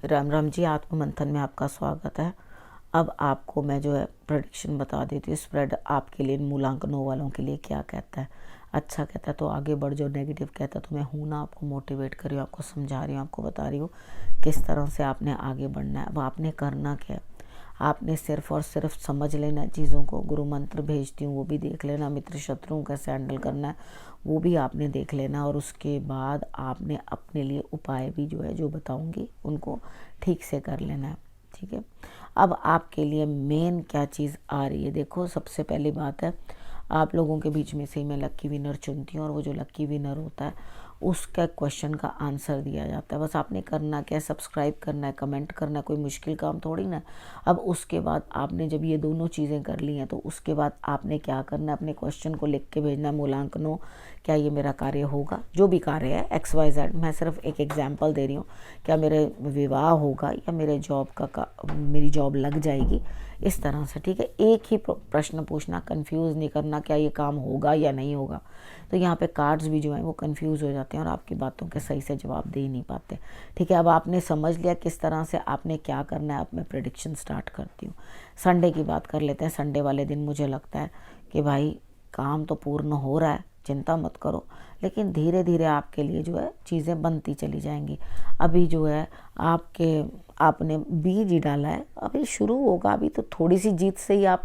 राम राम जी, आत्म मंथन में आपका स्वागत है। अब आपको मैं जो है प्रेडिक्शन बता देती हूँ। स्प्रेड आपके लिए, मूलांकनों वालों के लिए क्या कहता है। अच्छा कहता है तो आगे बढ़ जाओ, नेगेटिव कहता है तो मैं हूँ ना, आपको मोटिवेट कर रही हूँ, आपको समझा रही हूँ, आपको बता रही हूँ किस तरह से आपने आगे बढ़ना है। अब आपने करना क्या है, आपने सिर्फ और सिर्फ समझ लेना चीज़ों को। गुरु मंत्र भेजती हूँ वो भी देख लेना, मित्र शत्रुओं कैसे हैंडल करना है वो भी आपने देख लेना, और उसके बाद आपने अपने लिए उपाय भी जो है जो बताऊंगी उनको ठीक से कर लेना है। ठीक है, अब आपके लिए मेन क्या चीज़ आ रही है, देखो सबसे पहली बात है, आप लोगों के बीच में से ही मैं लक्की विनर चुनती हूँ, और वो जो लक्की विनर होता है उसका क्वेश्चन का आंसर दिया जाता है। बस आपने करना क्या है, सब्सक्राइब करना है, कमेंट करना है, कोई मुश्किल काम थोड़ी ना। अब उसके बाद आपने जब ये दोनों चीज़ें कर ली हैं तो उसके बाद आपने क्या करना है, अपने क्वेश्चन को लिख के भेजना है। मूलांकनों, क्या ये मेरा कार्य होगा, जो भी कार्य है XYZ, मैं सिर्फ एक एग्जाम्पल दे रही हूँ। क्या मेरे विवाह होगा या मेरे मेरी जॉब लग जाएगी, इस तरह से। ठीक है, एक ही प्रश्न पूछना, कंफ्यूज नहीं करना क्या ये काम होगा या नहीं होगा। तो यहाँ पे कार्ड्स भी जो हैं वो कंफ्यूज हो जाते हैं और आपकी बातों के सही से जवाब दे ही नहीं पाते। ठीक है, अब आपने समझ लिया किस तरह से आपने क्या करना है। अब मैं प्रेडिक्शन स्टार्ट करती हूँ। संडे की बात कर लेते हैं। संडे वाले दिन मुझे लगता है कि भाई काम तो पूर्ण हो रहा है, चिंता मत करो, लेकिन धीरे धीरे आपके लिए जो है चीज़ें बनती चली जाएंगी। अभी जो है आपने बीज ही डाला है, अभी शुरू होगा। अभी तो थोड़ी सी जीत से ही आप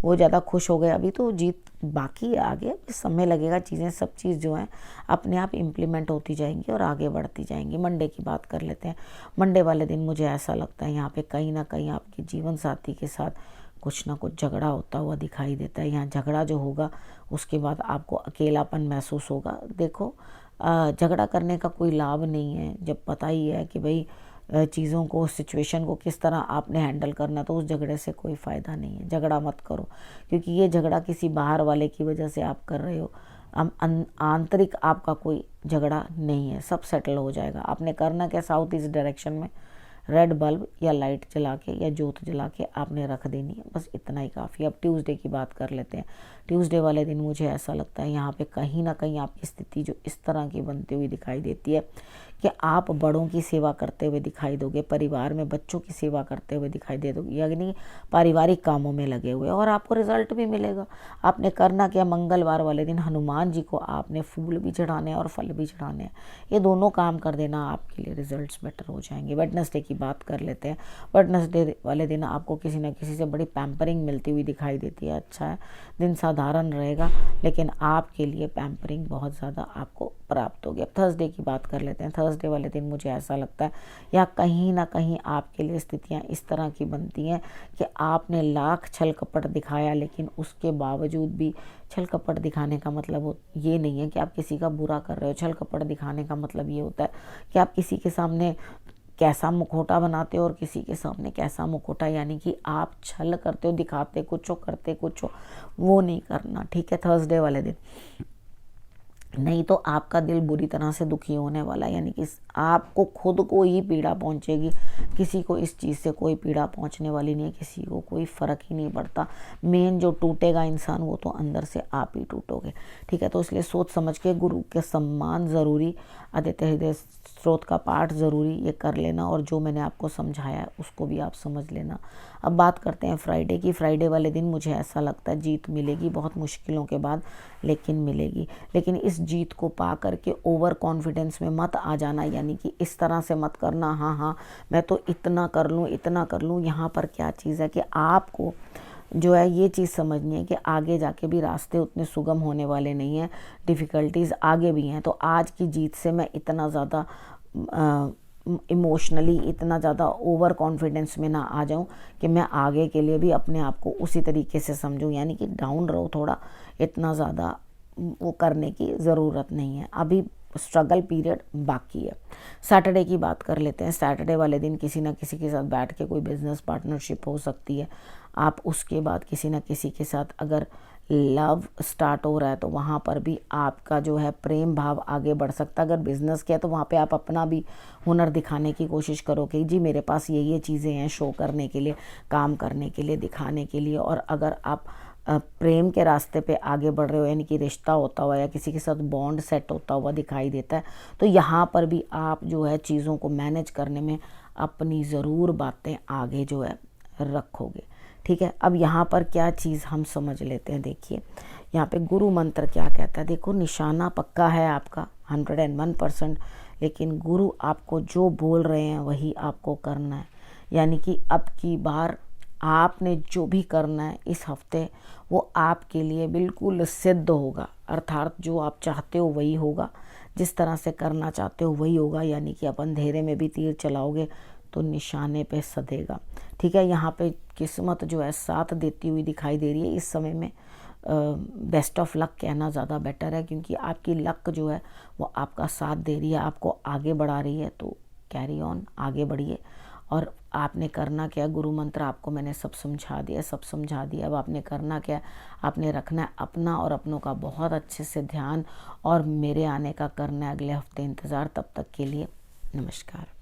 वो ज़्यादा खुश हो गए, अभी तो जीत बाकी है, आगे समय लगेगा। चीज़ें सब चीज़ जो है अपने आप इम्प्लीमेंट होती जाएंगी और आगे बढ़ती जाएंगी। मंडे की बात कर लेते हैं। मंडे वाले दिन मुझे ऐसा लगता है यहाँ पे कहीं ना कहीं आपके जीवन साथी के साथ कुछ ना कुछ झगड़ा होता हुआ दिखाई देता है। यहाँ झगड़ा जो होगा उसके बाद आपको अकेलापन महसूस होगा। देखो, झगड़ा करने का कोई लाभ नहीं है जब पता ही है कि भाई चीज़ों को, सिचुएशन को किस तरह आपने हैंडल करना, तो उस झगड़े से कोई फ़ायदा नहीं है। झगड़ा मत करो, क्योंकि ये झगड़ा किसी बाहर वाले की वजह से आप कर रहे हो। आंतरिक आपका कोई झगड़ा नहीं है, सब सेटल हो जाएगा। आपने करना क्या, साउथ ईस्ट डायरेक्शन में रेड बल्ब या लाइट जला के या जोत जला के आपने रख देनी है, बस इतना ही काफ़ी। अब ट्यूसडे की बात कर लेते हैं। ट्यूसडे वाले दिन मुझे ऐसा लगता है यहाँ पे कहीं ना कहीं आपकी स्थिति जो इस तरह की बनती हुई दिखाई देती है कि आप बड़ों की सेवा करते हुए दिखाई दोगे, परिवार में बच्चों की सेवा करते हुए दिखाई दे दोगे, यानी पारिवारिक कामों में लगे हुए, और आपको रिजल्ट भी मिलेगा। आपने करना क्या, मंगलवार वाले दिन हनुमान जी को आपने फूल भी चढ़ाने हैं और फल भी चढ़ाने हैं। ये दोनों काम कर देना, आपके लिए रिजल्ट्स बेटर हो जाएंगे। वेडनेसडे की बात कर लेते हैं। वेडनेसडे वाले दिन आपको किसी न किसी से बड़ी पैम्परिंग मिलती हुई दिखाई देती है। अच्छा है, दिन साधारण रहेगा, लेकिन आपके लिए पैम्परिंग बहुत ज़्यादा आपको प्राप्त होगी। अब थर्सडे की बात कर लेते हैं। थर्सडे वाले दिन मुझे ऐसा लगता है या कहीं ना कहीं आपके लिए स्थितियां इस तरह की बनती हैं कि आपने लाख छल कपट दिखाया, लेकिन उसके बावजूद भी, छल कपट दिखाने का मतलब ये नहीं है कि आप किसी का बुरा कर रहे हो। छल कपट दिखाने का मतलब ये होता है कि आप किसी के सामने कैसा मुखौटा बनाते हो और किसी के सामने कैसा मुखौटा, यानी कि आप छल करते हो, दिखाते कुछ हो, करते कुछ हो, वो नहीं करना। ठीक है, थर्सडे वाले दिन नहीं तो आपका दिल बुरी तरह से दुखी होने वाला है, यानी कि आपको खुद को ही पीड़ा पहुंचेगी। किसी को इस चीज़ से कोई पीड़ा पहुंचने वाली नहीं है, किसी को कोई फ़र्क ही नहीं पड़ता। मेन जो टूटेगा इंसान वो तो अंदर से आप ही टूटोगे। ठीक है, तो इसलिए सोच समझ के, गुरु के सम्मान ज़रूरी, आदित्य हृदय स्रोत का पाठ ज़रूरी, ये कर लेना, और जो मैंने आपको समझाया है उसको भी आप समझ लेना। अब बात करते हैं फ्राइडे की। फ्राइडे वाले दिन मुझे ऐसा लगता है जीत मिलेगी, बहुत मुश्किलों के बाद, लेकिन मिलेगी। लेकिन इस जीत को पा करके ओवर कॉन्फिडेंस में मत आ जाना, यानी कि इस तरह से मत करना, हाँ हाँ मैं तो इतना कर लूँ, इतना कर लूँ। यहाँ पर क्या चीज़ है कि आपको जो है ये चीज़ समझनी है कि आगे जाके भी रास्ते उतने सुगम होने वाले नहीं हैं, डिफ़िकल्टीज़ आगे भी हैं। तो आज की जीत से मैं इतना ज़्यादा इमोशनली, इतना ज़्यादा ओवर कॉन्फिडेंस में ना आ जाऊं कि मैं आगे के लिए भी अपने आप को उसी तरीके से समझूं, यानी कि डाउन रहो थोड़ा, इतना ज़्यादा वो करने की ज़रूरत नहीं है। अभी स्ट्रगल पीरियड बाकी है। सैटरडे की बात कर लेते हैं। सैटरडे वाले दिन किसी न किसी के साथ बैठ के कोई बिजनेस पार्टनरशिप हो सकती है। आप उसके बाद किसी न किसी के साथ अगर लव स्टार्ट हो रहा है तो वहाँ पर भी आपका जो है प्रेम भाव आगे बढ़ सकता है। अगर बिजनेस किया तो वहाँ पे आप अपना भी हुनर दिखाने की कोशिश करो कि जी मेरे पास ये चीज़ें हैं, शो करने के लिए, काम करने के लिए, दिखाने के लिए। और अगर आप प्रेम के रास्ते पे आगे बढ़ रहे हो, यानी कि रिश्ता होता हुआ या किसी के साथ बॉन्ड सेट होता हुआ दिखाई देता है, तो यहाँ पर भी आप जो है चीज़ों को मैनेज करने में अपनी ज़रूर बातें आगे जो है रखोगे। ठीक है, अब यहाँ पर क्या चीज़ हम समझ लेते हैं। देखिए यहाँ पे गुरु मंत्र क्या कहता है। देखो निशाना पक्का है आपका 101%, लेकिन गुरु आपको जो बोल रहे हैं वही आपको करना है। यानी कि अब की बार आपने जो भी करना है इस हफ्ते वो आपके लिए बिल्कुल सिद्ध होगा, अर्थात जो आप चाहते हो वही होगा, जिस तरह से करना चाहते हो वही होगा। यानी कि आप अंधेरे में भी तीर चलाओगे तो निशाने पे सधेगा। ठीक है, यहाँ पे किस्मत जो है साथ देती हुई दिखाई दे रही है। इस समय में बेस्ट ऑफ लक कहना ज़्यादा बेटर है, क्योंकि आपकी लक जो है वो आपका साथ दे रही है, आपको आगे बढ़ा रही है। तो कैरी ऑन, आगे बढ़िए। और आपने करना क्या, गुरु मंत्र आपको मैंने सब समझा दिया। अब आपने करना क्या, आपने रखना है अपना और अपनों का बहुत अच्छे से ध्यान, और मेरे आने का करना है अगले हफ्ते इंतज़ार। तब तक के लिए नमस्कार।